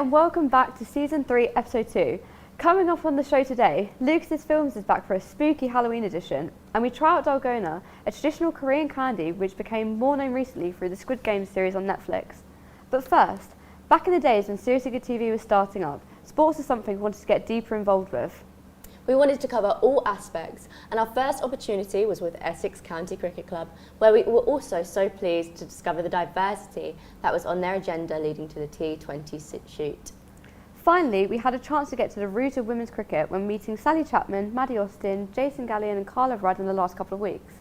and welcome back to Season 3, Episode 2. Coming up on the show today, Lucas's Films is back for a spooky Halloween edition, and we try out dalgona, a traditional Korean candy which became more known recently through the Squid Game series on Netflix. But first, back in the days when Seriously Good TV was starting up, sports is something we wanted to get deeper involved with. We wanted to cover all aspects, and our first opportunity was with Essex County Cricket Club, where we were also so pleased to discover the diversity that was on their agenda leading to the T20 shoot. Finally, we had a chance to get to the root of women's cricket when meeting Sally Chapman, Maddie Austin, Jason Gallion and Carla Rudd in the last couple of weeks.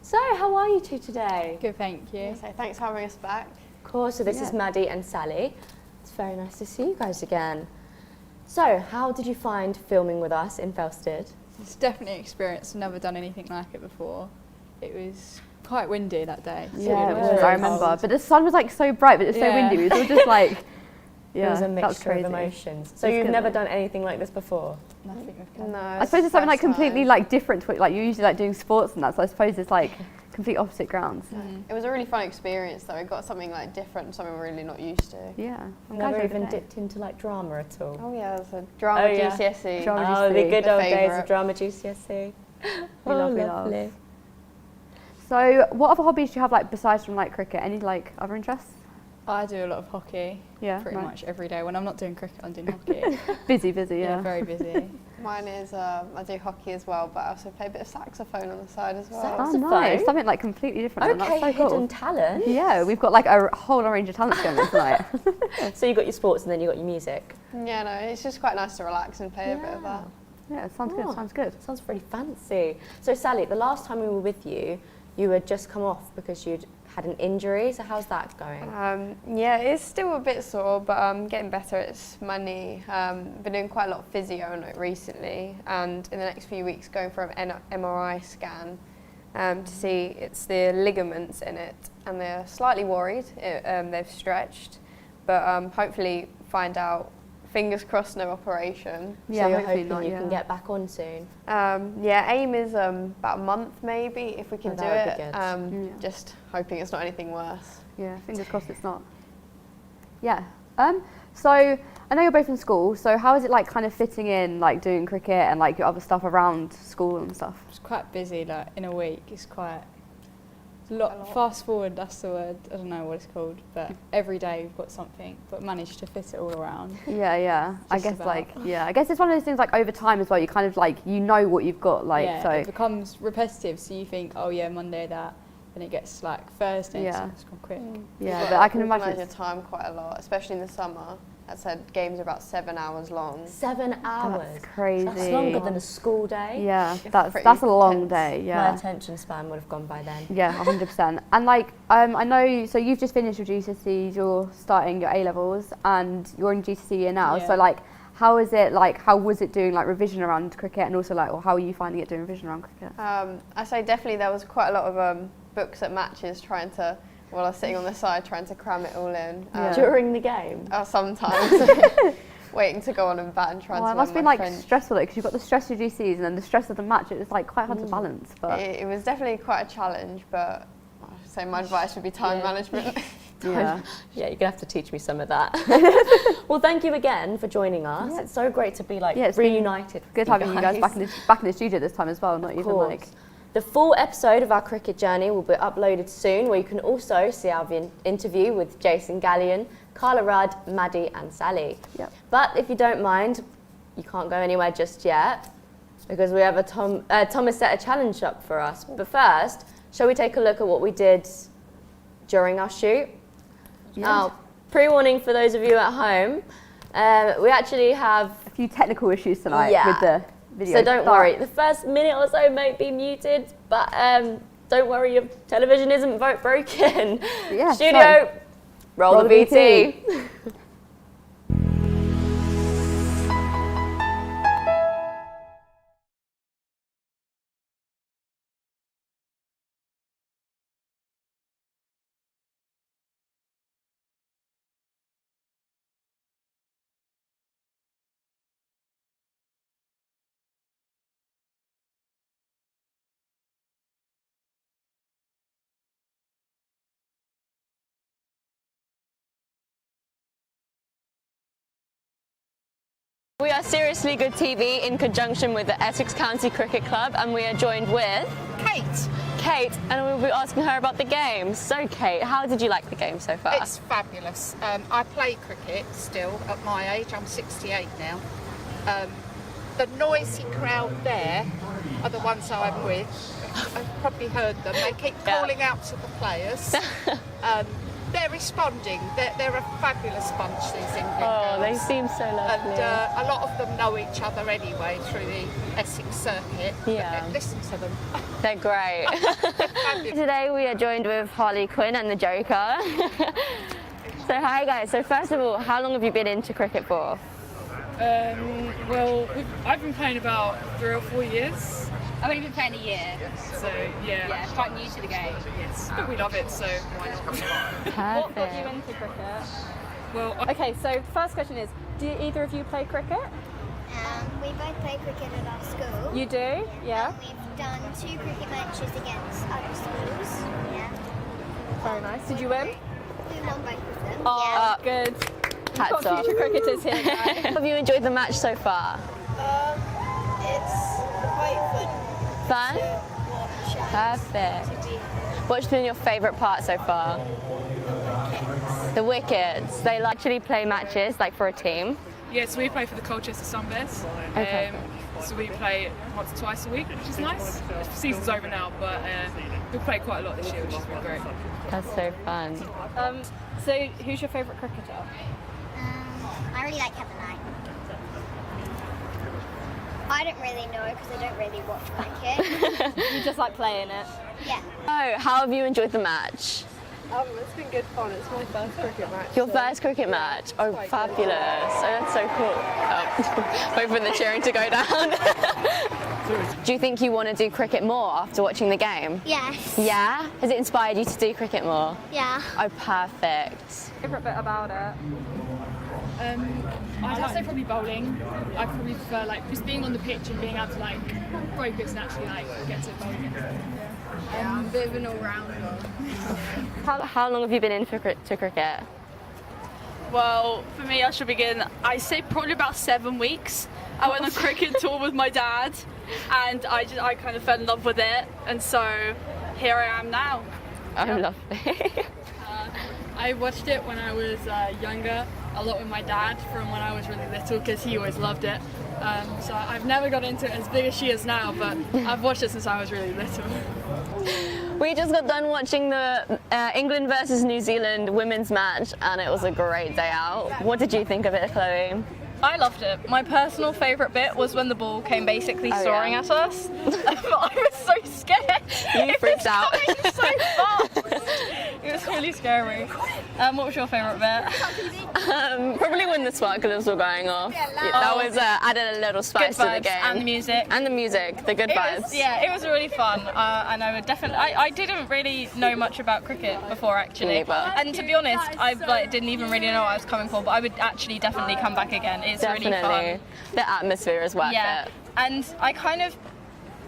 So, how are you two today? Good, thank you. So thanks for having us back. Of course, so this is Maddie and Sally. It's very nice to see you guys again. So, how did you find filming with us in Felsted? It's definitely an experience. I've never done anything like it before. It was quite windy that day. Yeah, it was. very I remember. cold. But the sun was like so bright, but it was so Yeah. windy. It was all just like, It was a that was mixture of crazy. emotions. So It's you've good never though. done anything like this before? Nothing with cameras. No, I suppose it's something like completely like different to what like you're usually like doing sports and that. So I suppose it's like complete opposite grounds. It was a really fun experience though. We got something like different, something we're really not used to. Yeah. I'm glad Never you even did it. dipped into like drama at all? Oh yeah, it's a drama Oh, yeah. GCSE. Drama Oh, the GCSE. good The old days favourite. of drama GCSE. We love, we love. lovely. So what other hobbies do you have like besides from like cricket? Any like other interests? I do a lot of hockey. Yeah, Pretty nice. much every day. When I'm not doing cricket, I'm doing hockey. Busy, yeah, yeah. very busy. Mine is I do hockey as well, but I also play a bit of saxophone on the side as well. Oh, Saxophone? nice. Something like completely different. then. Okay, That's so hidden cool. talent. Yeah, we've got like a whole range of talents going on tonight. So you got your sports and then you got your music. Yeah, no, it's just quite nice to relax and play a bit of that. Yeah, sounds good. Oh. Sounds good. Sounds pretty fancy. So Sally, the last time we were with you, you had just come off because you'd had an injury. So how's that going? Yeah, it's still a bit sore, but I'm getting better. It's my knee. Been doing quite a lot of physio on it recently, and in the next few weeks going for an MRI scan to see it's the ligaments in it, and they're slightly worried. They've stretched, but hopefully find out. Fingers crossed, no operation. Yeah, so you're hopefully hoping not, you yeah. can get back on soon. Yeah, aim is about a month maybe if we can Oh, do that it. would be good. Yeah. Just hoping it's not anything worse. Yeah, fingers crossed it's not. Yeah. So I know you're both in school. So how is it like kind of fitting in like doing cricket and like your other stuff around school and stuff? It's quite busy. Like in a week, it's quite a lot. Fast forward, that's the word. I don't know what it's called, but every day we've got something. But managed to fit it all around. Yeah. I Just guess about. I guess it's one of those things like over time as well. You kind of like you know what you've got like yeah, so. it becomes repetitive. So you think, oh yeah, Monday that, then it gets like Thursday. Yeah. So it's gone quick. Yeah, You've but got I to can imagine. organise your time quite a lot, especially in the summer. That said, games are about 7 hours long. 7 hours. That's crazy. That's longer than a school day. Yeah, It's that's pretty a long intense. day. My Yeah. attention span would have gone by then. Yeah, 100%. And like, I know, so you've just finished your GCSEs, you're starting your A-levels, and you're in GCSE year now. Yeah. So like, how is it like? How was it doing like revision around cricket, and also like, or how are you finding it doing revision around cricket? I say definitely there was quite a lot of books at matches trying to, while I was sitting on the side trying to cram it all in. Yeah. During the game. Sometimes. Waiting to go on and bat and trying Oh, to it must learn be my like French. stressful because you've got the stress of GCSEs and then the stress of the match. It's like quite hard to balance. But It was definitely quite a challenge, but I'd say my advice would be time Yeah. management. yeah, Yeah, you're going to have to teach me some of that. Well, thank you again for joining us. Yeah. It's so great to be like Yeah, it's been reunited. with good having you guys guys. back in the studio this time as well. Not Of even course. like. The full episode of our cricket journey will be uploaded soon, where you can also see our interview with Jason Gallion, Carla Rudd, Maddie and Sally. Yep. But if you don't mind, you can't go anywhere just yet, because we have Thomas set a challenge up for us. But first, shall we take a look at what we did during our shoot? Yeah. Now, pre-warning for those of you at home, we actually have A few technical issues tonight Yeah. with the video. So don't but- worry, the first minute or so may be muted, but don't worry, your television isn't broken. Yeah, Studio, roll the VT. are Seriously Good TV in conjunction with the Essex County Cricket Club, and we are joined with Kate, and we'll be asking her about the game. So Kate, how did you like the game so far? It's fabulous. I play cricket still at my age. I'm 68 now. The noisy crowd there are the ones I'm with. I've probably heard them. They keep calling out to the players. They're responding. They're a fabulous bunch, these England girls. They seem so lovely. And a lot of them know each other anyway through the Essex circuit. Yeah. Listen to them. They're great. Today we are joined with Harley Quinn and the Joker. So hi guys, so first of all, how long have you been into cricket for? Well, I've been playing about 3 or 4 years. I've only been playing a year. So, yeah. Yeah, quite new to the game. Yes, but we love it, so why not? What got you into cricket? Well, Okay, so first question is, do either of you play cricket? We both play cricket at our school. You do? Yeah. And we've done 2 cricket matches against other schools. Yeah. Very nice. Did you win? We won both of them. Oh, good. Hats Got off. future cricketers here, guys. Have you enjoyed the match so far? It's quite fun Fun? to watch. Perfect. What's been your favourite part so far? The wickets. They actually play matches like for a team. yeah, so we play for the Colchester Sunbears. Okay. So we play once or twice a week, which is nice. The season's over now, but we play quite a lot this year, which has been great. That's so fun. So who's your favourite cricketer? I really like Kevin Knight. I don't really know because I don't really watch cricket. You just like playing it? Yeah. Oh, how have you enjoyed the match? It's been good fun. It's my first cricket match. Your first cricket match? Oh, fabulous. Oh, that's so cool. Oh. Wait for the cheering to go down. Do you think you want to do cricket more after watching the game? Yes. Yeah? Has it inspired you to do cricket more? Yeah. Oh, perfect. Favourite bit about it? I'd have to say probably bowling. I probably prefer like just being on the pitch and being able to like focus and actually like get to bowling. A bit of an all-rounder. How long have you been into cricket? Well, for me, I should begin. I say probably about 7 weeks. I went on a cricket tour with my dad, and I kind of fell in love with it, and so here I am now. Oh, lovely. I watched it when I was younger, a lot with my dad from when I was really little because he always loved it. So I've never got into it as big as she is now, but I've watched it since I was really little. We just got done watching the England versus New Zealand women's match, and it was a great day out. What did you think of it, Chloe? I loved it. My personal favourite bit was when the ball came basically soaring at us. But I was so scared. You freaked out. It was coming so fast. It was really scary. What was your favourite bit? Probably when the sparklers were going off. That was added a little spice Good to the vibes game. and the music. And the music, the good vibes. It was really fun, and I would definitely. I didn't really know much about cricket before, actually. Neither. And to be honest, I didn't even really know what I was coming for. But I would actually definitely come back again. It's Definitely. really fun. The atmosphere is worth Yeah, it. and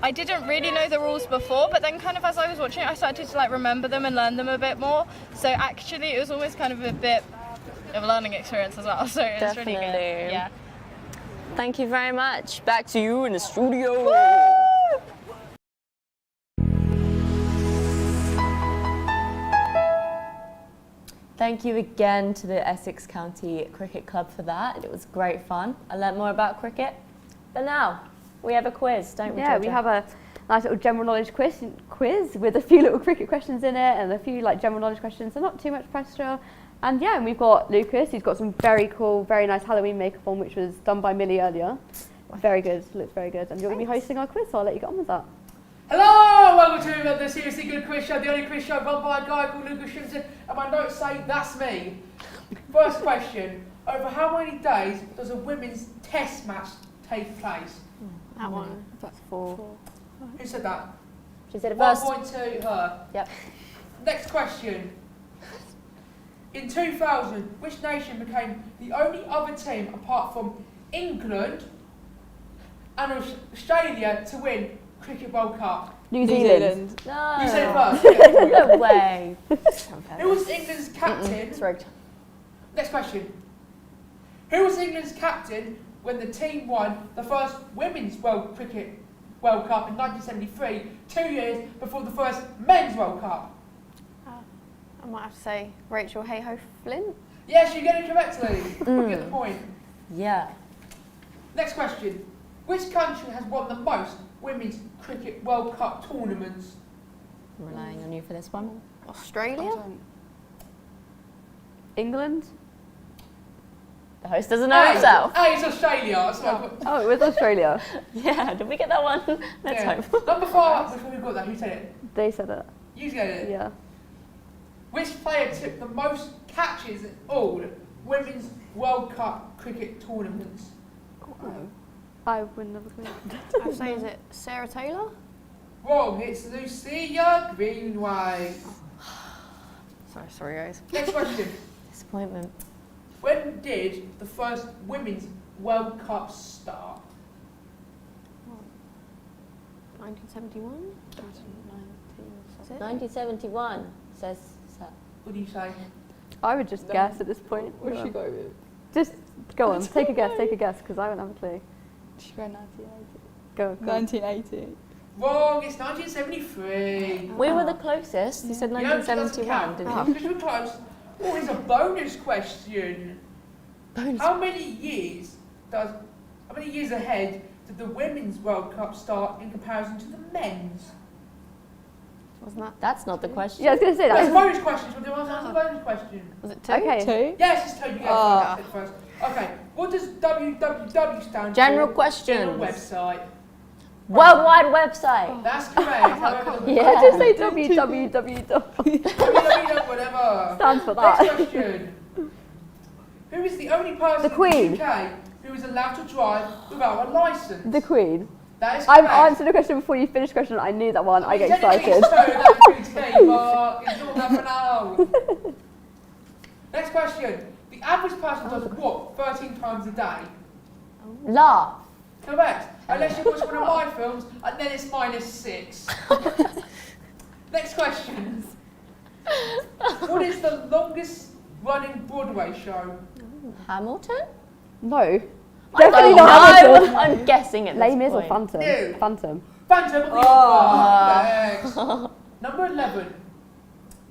I didn't really know the rules before, but then kind of as I was watching it, I started to like remember them and learn them a bit more. So actually, it was always kind of a bit of a learning experience as well. So it was really Definitely. good. Yeah. Thank you very much. Back to you in the studio. Thank you again to the Essex County Cricket Club for that. It was great fun. I learnt more about cricket. But now, we have a quiz, don't we, Yeah, we Georgia? have a nice little general knowledge quiz with a few little cricket questions in it and a few like general knowledge questions, so not too much pressure. And yeah, and we've got Lucas, who's got some very cool, very nice Halloween makeup on, which was done by Millie earlier. Very good, looks very good. And you're going to be hosting our quiz, so I'll let you get on with that. Hello, welcome to the Seriously Good Quiz Show, the only quiz show run by a guy called Lucas Simpson, and my notes say that's me. First question, over how many days does a women's test match take place? That one. That's 4. Who said that? She said it 1 first. point to her. Yep. Next question. In 2000, which nation became the only other team apart from England and Australia to win Cricket World Cup? New Zealand. No. You said it first. No way. Who was England's captain? It's rigged. Next question. Who was England's captain when the team won the first Women's World Cup in 1973, 2 years before the first Men's World Cup? I might have to say Rachel Hayhoe Flint. Yes, you get it correctly. You get the point. Yeah. Next question. Which country has won the most Women's Cricket World Cup tournaments? I'm relying on you for this one. Australia? England? The host doesn't know himself. It's Australia. So Oh, it was Australia. Yeah, did we get that one? Let's hope. Number 5. Before we got that, who said it? They said it. You said it. Yeah. Which player took the most catches in all Women's World Cup cricket tournaments? I would never clue. I'd say, is it Sarah Taylor? Wrong, it's Lucia Greenway. Sorry guys. Next question. Disappointment. When did the first Women's World Cup start? 1971? 1971, says Seth. What do you say? I would just guess at this point. What should she go with? Just go on, take a guess, because I don't have a clue. She go 1980. Go. 1980. Wrong, it's 1973. We were the closest. You said You know, it doesn't 1971, count, didn't you? because you were close. Oh, it's a bonus question. How many years ahead did the Women's World Cup start in comparison to the men's? Wasn't that? That's not the question. Yeah, I was going to say That's that. bonus questions. We'll do a bonus question. Was it 2? Okay. 2? Yes, it's 2. You get it first. Okay, what does www stand General for? questions. General website. Worldwide website. That's correct. However, Yeah. I just say www. whatever. Stands for that. Next question. Who is the only person The Queen. in the UK who is allowed to drive without a licence? The Queen. That is I've correct. answered a question before you finished the question. I knew that one. I get Technically excited. it's so, that's pretty but it's all that for now. Next question. The average person does what 13 times a day? Laugh. Correct. Unless you watch one of my films, and then it's -6. Next question. What is the longest running Broadway show? Hamilton? No. Definitely I not don't know. Hamilton. I'm guessing at this Les Mis or point. Phantom? No. Phantom. Phantom of the Opera. Next. Number 11.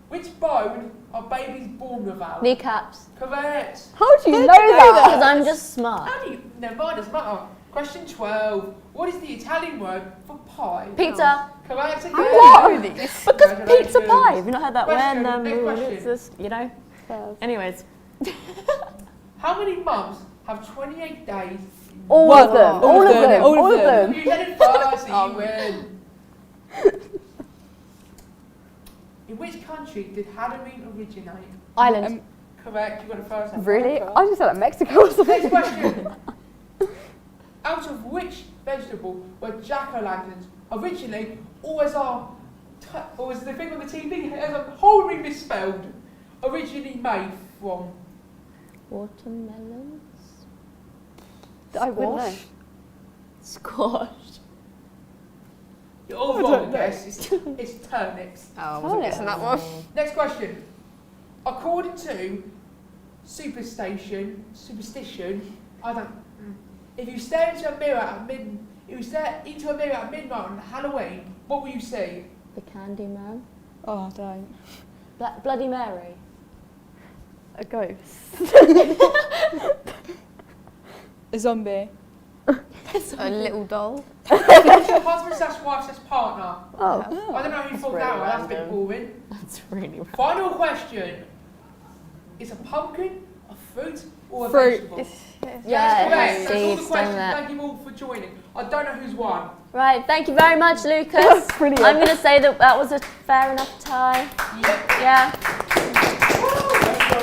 Which bone are babies born without? Kneecaps. Correct. How do you know that? Because I'm just smart. How do you? Never mind, doesn't matter. Question 12. What is the Italian word for pie? Pizza. Correct again. What? Because pizza pie. Have you not heard that? Question, When the next moon question. is this, you know? Anyways. How many months have 28 days? All of them. All of them. All of them. You said it first, so you win. In which country did Halloween originate? Ireland. Correct, you got it first. Really? I just said like Mexico or something. Next question. Out of which vegetable were jack-o'-lanterns originally, or as the thing on the TV as a horribly misspelled, originally made from? Watermelons. I wouldn't know. Squash. You're all wrong, guess. It's turnips. Oh, I wasn't guessing that one. Next question. According to superstition, if you stare into a mirror at midnight on Halloween, what will you see? The Candyman. Oh, don't. Bloody Mary. A ghost. A zombie. A little doll. Husband/wife/partner. Oh. I don't know who thought that one. That's a bit boring. That's really random. Final question. Is a pumpkin a fruit or a Fruit. vegetable? Yes. That's Yeah, correct. That's all the seeds, questions. don't it? Thank you all for joining. I don't know who's won. Right, thank you very much, Lucas. Brilliant. I'm going to say that was a fair enough tie. Yep. Yeah.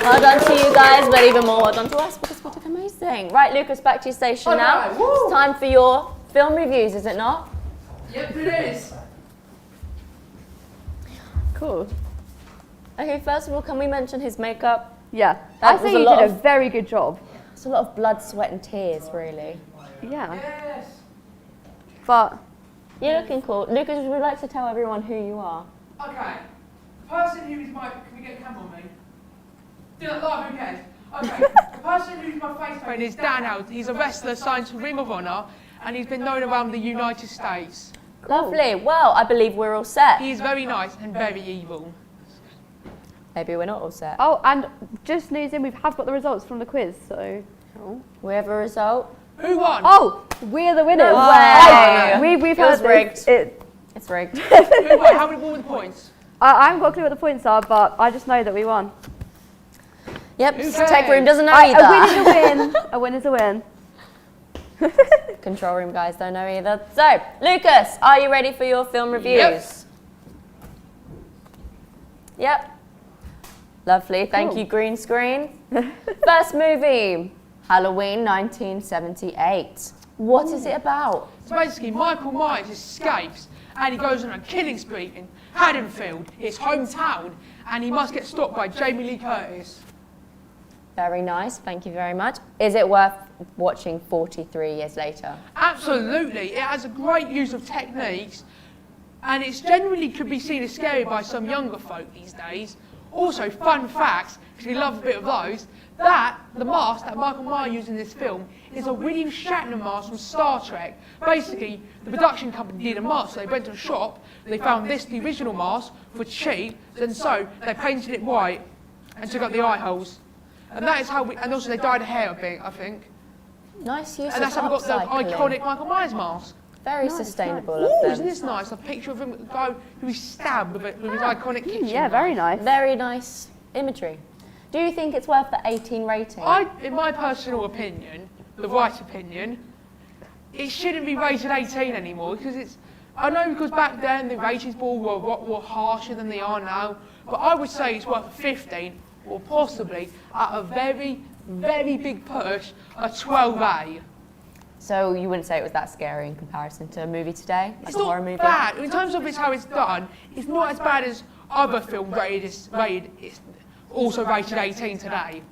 Well done to you guys, but even more well done to us because we did amazing. Right, Lucas, back to your station now. Okay, woo. It's time for your film reviews, is it not? Yep, it is. Cool. Okay, first of all, can we mention his makeup? Yeah. That I was think a you lot did a of- very good job. It's a lot of blood, sweat and tears, really. Yeah. Yes. But You're looking cool. Lucas, would you like to tell everyone who you are? Okay. The person who is my... Can we get a camera on me? Do that live, who cares? Okay, the person who's my face paint is Dan Held. He's a wrestler signed to Ring of Honor, and he's been known around the United States. Lovely. Well, I believe we're all set. He is very nice and very evil. Maybe we're not all set. Oh, and just snoozing, we have got the results from the quiz, so... We have a result. Who won? Oh, we're the winners. No way. We've It heard was rigged. It's rigged. Who won? How many were the points? I haven't got a clue what the points are, but I just know that we won. Yep, Who Tech Room cares? doesn't know A either. win is a win. A win is a win. Control Room guys don't know either. So, Lucas, are you ready for your film reviews? Yep. Lovely, thank you, green screen. First movie, Halloween 1978. What is it about? So basically, Michael Myers escapes and he goes on a killing spree in Haddonfield, his hometown, and he must get stopped by Jamie Lee Curtis. Very nice, thank you very much. Is it worth watching 43 years later? Absolutely, it has a great use of techniques, and it's generally could be seen as scary by some younger folk these days. Also, fun facts, because we love a bit of those, that the mask that Michael Myers used in this film is a William Shatner mask from Star Trek. Basically, the production company did a mask, so they went to a shop, they found this, the original mask, for cheap, and so they painted it white and took out the eye holes. And that is how we, and also they dyed the hair a bit, I think. Nice use And that's how we got the upcycling. iconic Michael Myers mask. Very sustainable Ooh, of them. isn't this nice? A picture of him, the guy who was stabbed with his iconic kitchen Yeah, knife. very nice. Very nice imagery. Do you think it's worth the 18 rating? In my personal opinion, the right opinion, it shouldn't be rated 18 anymore because it's. I know because back then the ratings board were harsher than they are now, but I would say it's worth 15 or possibly at a very, very big push, a 12A. So you wouldn't say it was that scary in comparison to a movie today, like It's a not horror movie? bad. In terms of how it's done, it's not as bad as other films it's also rated 18 today.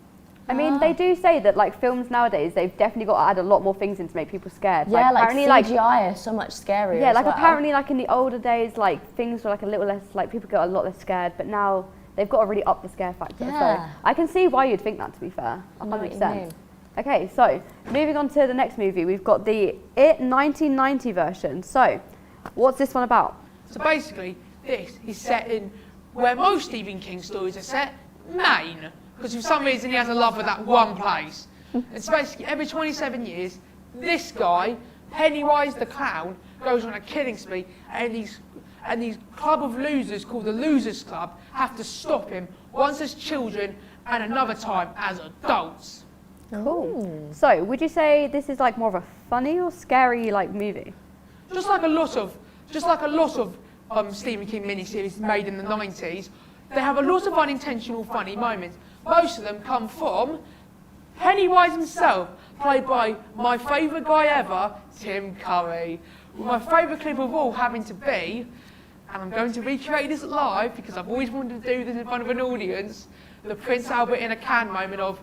I mean, they do say that like films nowadays, they've definitely got to add a lot more things in to make people scared. Yeah, like apparently, CGI is so much scarier. Yeah, as like well. apparently, like in the older days, like things were like a little less, like people got a lot less scared. But now they've got to really up the scare factor. Yeah. So I can see why you'd think that. To be fair, I know what you 100%. mean. Okay, so moving on to the next movie, we've got the It 1990 version. So, what's this one about? So basically, this is set in where most Stephen King stories are set, Maine. Because for some reason he has a love for that one place. It's basically every 27 years, this guy, Pennywise the Clown, goes on a killing spree, and these club of losers called the Losers Club have to stop him, once as children and another time as adults. Cool. So, would you say this is like more of a funny or scary like movie? Just like a lot of Stephen King miniseries made in the 90s, they have a lot of unintentional funny moments. Most of them come from Pennywise himself, played by my favourite guy ever, Tim Curry. With my favourite clip of all having to be, and I'm going to recreate this live because I've always wanted to do this in front of an audience, the Prince Albert in a can moment of,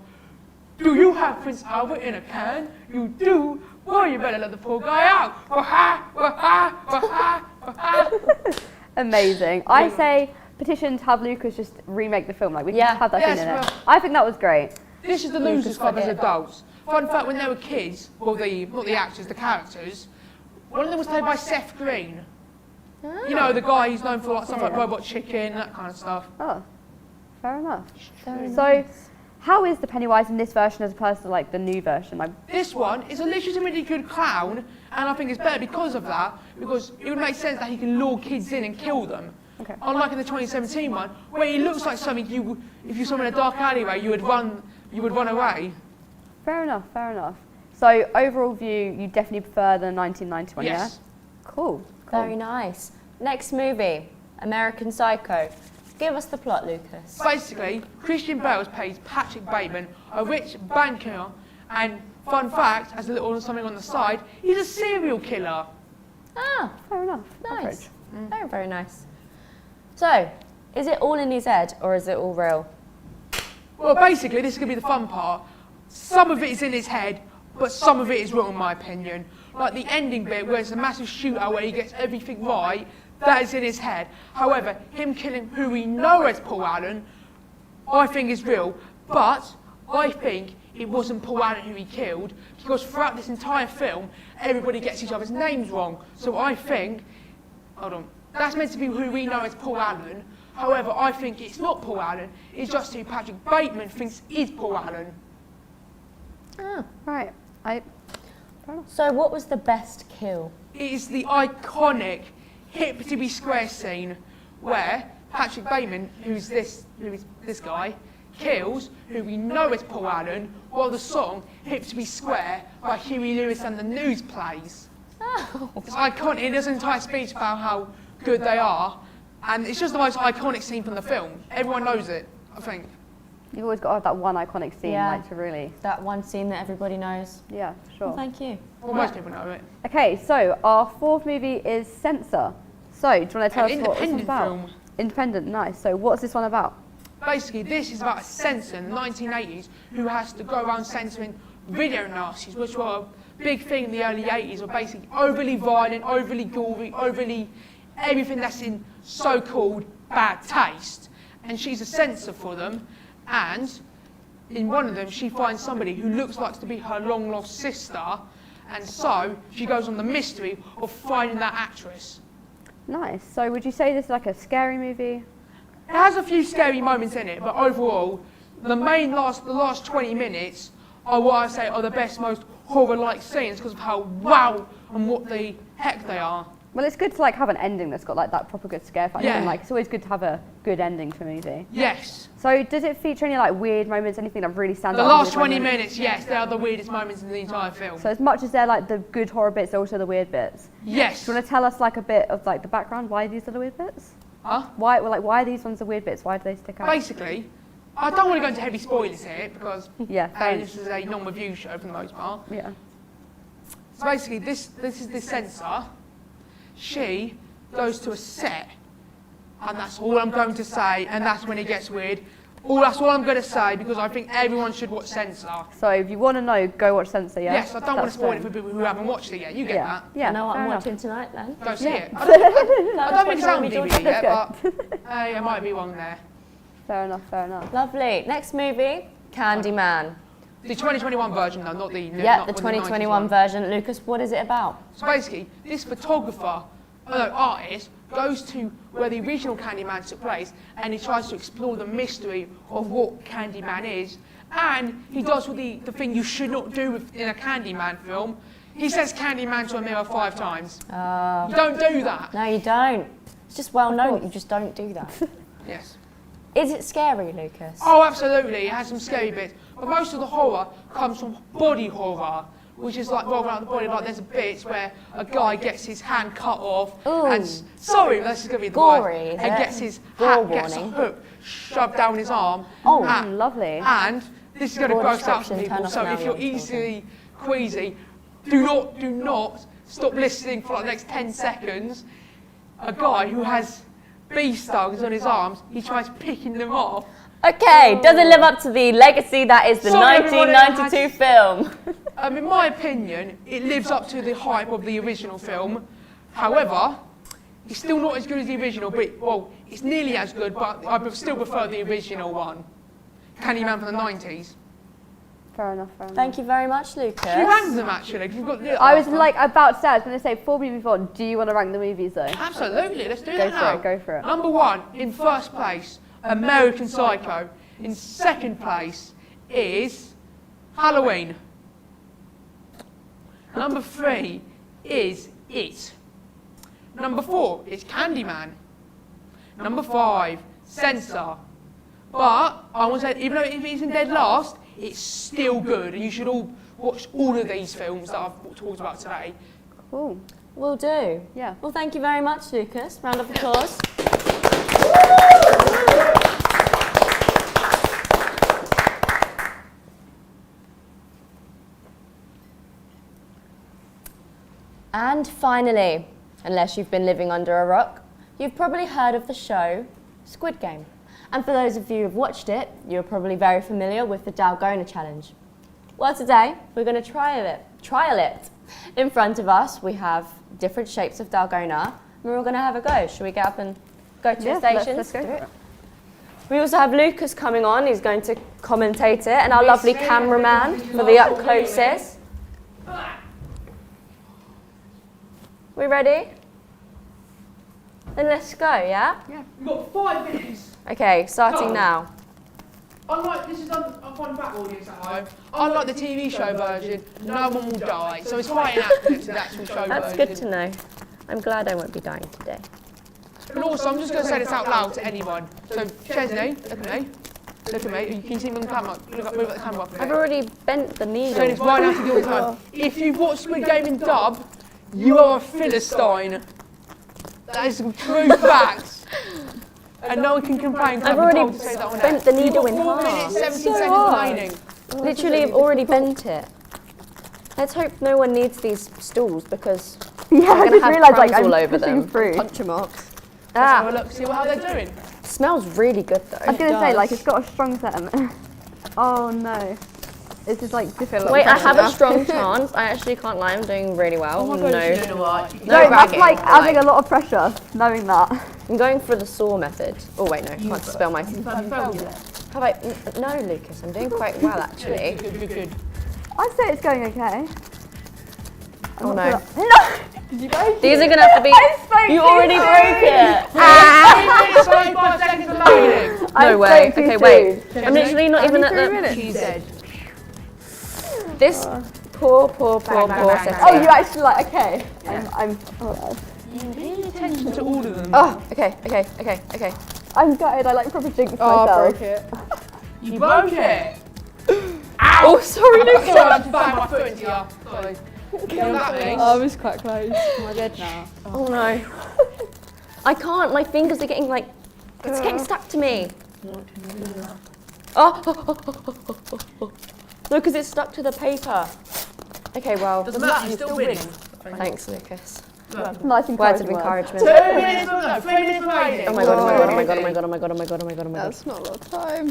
do you have Prince Albert in a can? You do? Well, you better let the poor guy out. Wah-ha, wah-ha, wah-ha, wah-ha. Amazing. I say petition to have Lucas just remake the film. Like we can just have that Yes, scene in it. well- I think that was great. This is the Losers Club as adults. Fun fact, when they were kids, well, not the actors, the characters, one of them was played by Seth Green. You know, the guy who's known for like, stuff like Robot Chicken, that kind of stuff. Oh, fair enough. So, how is the Pennywise in this version as opposed to like the new version? Like, This one is a legitimately good clown, and I think it's better because of that, because it would make sense that he can lure kids in and kill them. Okay. Unlike in the 2017 one, where he looks like something if you saw him in a dark alleyway, you would run away. fair enough. Fair enough. So, overall view, you definitely prefer the 1991, Yes. yeah? Cool. Very nice. Next movie, American Psycho. Give us the plot, Lucas. Basically, Christian Bale plays Patrick Bateman, a rich banker, and fun fact, as a little something on the side, he's a serial killer. Ah, Fair enough. nice. Average. Very, very nice. So, is it all in his head or is it all real? Well, basically, this is going to be the fun part. Some of it is in his head, but some of it is real, in my opinion. Like the ending bit where it's a massive shootout where he gets everything right, that is in his head. However, him killing who we know as Paul Allen, I think is real. But I think it wasn't Paul Allen who he killed, because throughout this entire film, everybody gets each other's names wrong. So I think, hold on, that's meant to be who we know as Paul Allen. However, I think it's not Paul Allen, it's just who Patrick Bateman thinks is Paul Allen. Ah. Right. So what was the best kill? It is the iconic hip-to-be square scene where Patrick Bateman, who is this guy, kills who we know as Paul Allen, while the song Hip to be Square by Huey Lewis and the News plays. Oh. It's iconic. It does an entire speech about how good they are, and it's just the most iconic scene from the film. Everyone knows it, I think. You've always got to have that one iconic scene, Yeah. like to really. That one scene that everybody knows. Yeah, sure. Well, thank you. Well, most people know it. Okay, so our fourth movie is Censor. So, do you want to tell us An what this one's independent about? film. Independent, nice. So, what's this one about? Basically, this is about a censor in the 1980s who has to go around censoring video nasties, which were a big thing in the early 80s, were basically overly violent, overly gory, overly everything that's in so-called bad taste. And she's a censor for them, and in one of them she finds somebody who looks like to be her long-lost sister, and so she goes on the mystery of finding that actress. Nice. So, would you say this is like a scary movie? It has a few scary moments in it, but overall, the last 20 minutes are what I say are the best, most horror-like scenes because of how wow and what the heck they are. Well, it's good to like have an ending that's got like that proper good scare factor. Yeah. And, like, it's always good to have a good ending to a movie. Yes. So, does it feature any like weird moments? Anything that really stands The out? last 20 minutes, yes, they are the weirdest moments in the entire film. So, as much as they're like the good horror bits, they're also the weird bits. Yes. Do you want to tell us like a bit of like the background? Why these are the weird bits? Huh? Why are these ones the weird bits? Why do they stick out? Basically, I don't want to go into heavy spoilers here because Yeah. this is a non-review show for the most part. Yeah. So basically, this is the censor. She goes to a set, and that's all I'm going to say, and that's when it gets weird. That's all I'm going to say because I think everyone should watch Censor. So if you want to know, go watch Censor, yeah? Yes, I don't want to spoil it for fine. people who haven't watched it yet. You get that? Yeah, I know what fair I'm enough. watching tonight then. Go see Yeah. it. I don't think it's out on Let's DVD yet, go. but there might be one there. Fair enough, fair enough. Lovely. Next movie, Candyman. The 2021 version, though, not the Yeah, not the with 2021 90s one. version. Lucas, what is it about? So basically, this photographer, artist, goes to where the original Candyman took place, and he tries to explore the mystery of what Candyman is. And he does what the thing you should not do in a Candyman film. He says Candyman to a mirror 5 times. You don't do that. No, you don't. It's just well known that you just don't do that. Yes. Is it scary, Lucas? Oh, absolutely. It has some scary bits. But most of the horror comes from body horror, which is like rolling around the body. Like there's a bit where a guy gets his hand cut off. Ooh. And sorry, this is going to be the Gory, word. is And it? gets his Gore gets a warning. hook shoved down his arm. Oh, lovely. And this is going to Gore gross out some description, people. turn off So now, if you're young easily queasy, do not stop listening for like the next 10 seconds. A guy who has bee stings on his arms, he tries picking them off. Okay, does it live up to the legacy that is the Sorry, everyone, 1992 film? In my opinion, it lives up to the hype of the original film. However, it's still not as good as the original, but, well, it's nearly as good, but I still prefer the original one. Candyman from the 90s. Fair enough, fair enough. Thank you very much, Lucas. Should we rank them, actually? 'Cause we've got the I was after. like about to say, I was going to say, before we move on, do you want to rank the movies though? Absolutely, let's do Go that for now. it, go for it. Number 1, in first place, American Psycho. In second place is Halloween. Number 3 is It. Number 4 is Candyman. Number 5, Censor. But I want to say, even though it isn't dead last, it's still good, and you should all watch all of these films that I've talked about today. Cool. Will do. Yeah. Well, thank you very much, Lucas. Round of applause. And finally, unless you've been living under a rock, you've probably heard of the show Squid Game. And for those of you who've watched it, you're probably very familiar with the Dalgona challenge. Well, today we're going to trial it. In front of us, we have different shapes of Dalgona, and we're all going to have a go. Shall we get up and go to Yeah, the stations? let's go for it. We also have Lucas coming on, he's going to commentate it, and our lovely cameraman for the up closest. We ready? Then let's go, yeah? Yeah. We've got 5 minutes. Okay, starting now. Unlike, this is a fun fact, audience at home. Unlike the TV show version, no one will die. So it's quite inaccurate to the actual show version. That's good to know. I'm glad I won't be dying today. And also, I'm just going to say this out loud to anyone. So, Chesney, look at me. Look at me. You can see me on the camera. Look up, move at the camera up a bit. I've already bent the needle. So it's right now to your time. If you've watched Squid Game in dub, you are a Philistine. That is true facts. And no one can complain. I've already bent the needle in You've got 4 half. minutes, 17 seconds remaining. Literally, I've already bent it. Let's hope no one needs these stools because Yeah, I we're going just to have realised crumbs like I'm all over pushing them. through. Puncture marks. Let's have a look, see how they're doing. Smells really good though. I was going to say, like, it's got a strong sediment. Oh no. It's just like difficult. Wait, I have a strong chance. I actually can't lie, I'm doing really well. Oh my no, God, you know what? no No, that's bragging. like adding a lot of pressure, knowing that. I'm going for the saw method. Oh wait, no, I can't spell my... Have I... No, Lucas, I'm doing quite well actually. Good. I'd say it's going okay. Oh no. No! Did you guys? These are going to have to be... I spoke You too already soon. broke it! 5 seconds remaining. I No way. spoke too Okay, wait. soon. I'm literally not even at the... She said. This poor setting. Oh, you actually like, okay. I'm oh, Pay attention to all of them. Oh, okay. I'm gutted, I like proper jinxed Oh, I myself. broke it. You broke it. Oh, sorry, Lucas. Sorry, I just banged my foot into you. Sorry. You know what that means? I was quite close. Am I dead now? Oh no. I can't, my fingers are getting like, it's getting stuck to me. Oh. No, because it's stuck to the paper. Okay, well, Doesn't matter, you're still winning. thanks, Lucas. Nice Words of encouragement. 2 encouragement. minutes, no, 3 minutes remaining. Oh my god. That's not a lot of time.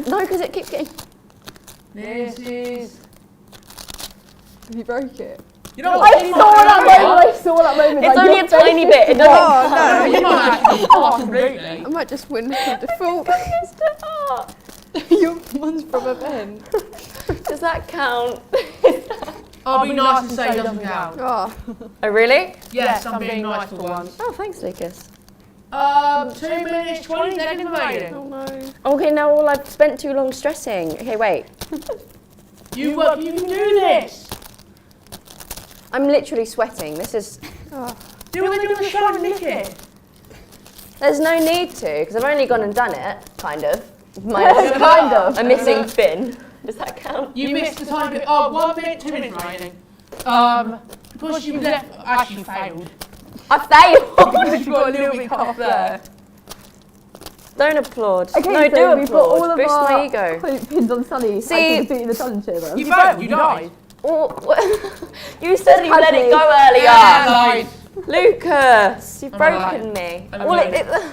No, because it keeps getting... This is... Have you broke it? You know what? I saw that moment. It's like, only your a tiny face bit. It is doesn't... Oh, You might actually pass completely. I might just win from default. Your one's from a pen. Does that count? I'll be nice and say it doesn't count. Oh, Oh, really? Yes, I'm being nice for once. Oh, thanks, Lucas. 2 minutes, 20 seconds remaining. oh no. Okay, now all I've spent too long stressing. Okay, wait. You can do this. I'm literally sweating. This is... Do what they do on the show and lick it. There's no need to, because I've only gone and done it, kind of. kind of. A missing fin. Does that count? You missed a tiny bit. 1 minute, 2 minutes remaining. Because you left, actually failed. I failed! You got a little bit cut off there. Don't applaud. Okay, No, so do we've got all applaud. of Boost our my ego. hope pins on Sunny. See- beating the challenge here then. You failed, you died. Oh, you said you let it go Yeah, earlier. lied. Lucas, you've I'm broken me. I'm Well, alive. It looks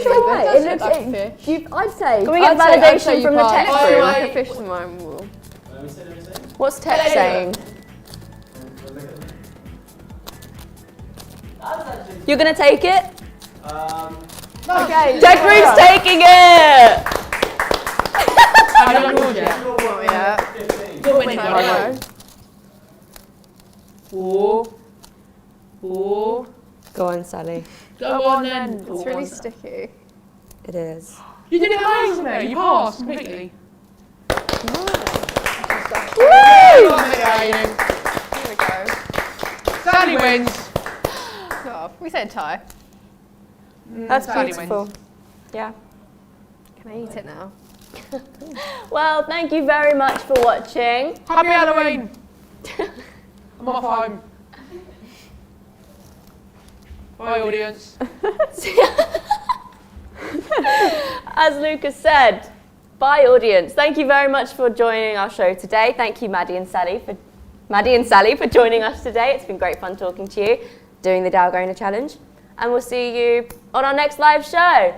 alright. does It look like a looks. fish. I'd say. Can we get I'd say validation you from the passed. text Oh, room? wait. Like a fish to mine will. What's text saying? You're gonna take it? Okay. Tech room's taking it! I don't know yet. Oh, yeah. You're winning, I right? know. 4. Go on, Sally. Go on then. It's really sticky. It is. You did amazing there. You passed completely. There we go. Sally wins. Oh, we said tie. That's Sally beautiful. wins. Yeah. Can I eat it now? Well, thank you very much for watching. Happy Halloween. I'm off home. Bye, audience. As Lucas said, bye audience. Thank you very much for joining our show today. Thank you, Maddie and Sally for joining us today. It's been great fun talking to you, doing the Dalgona challenge. And we'll see you on our next live show.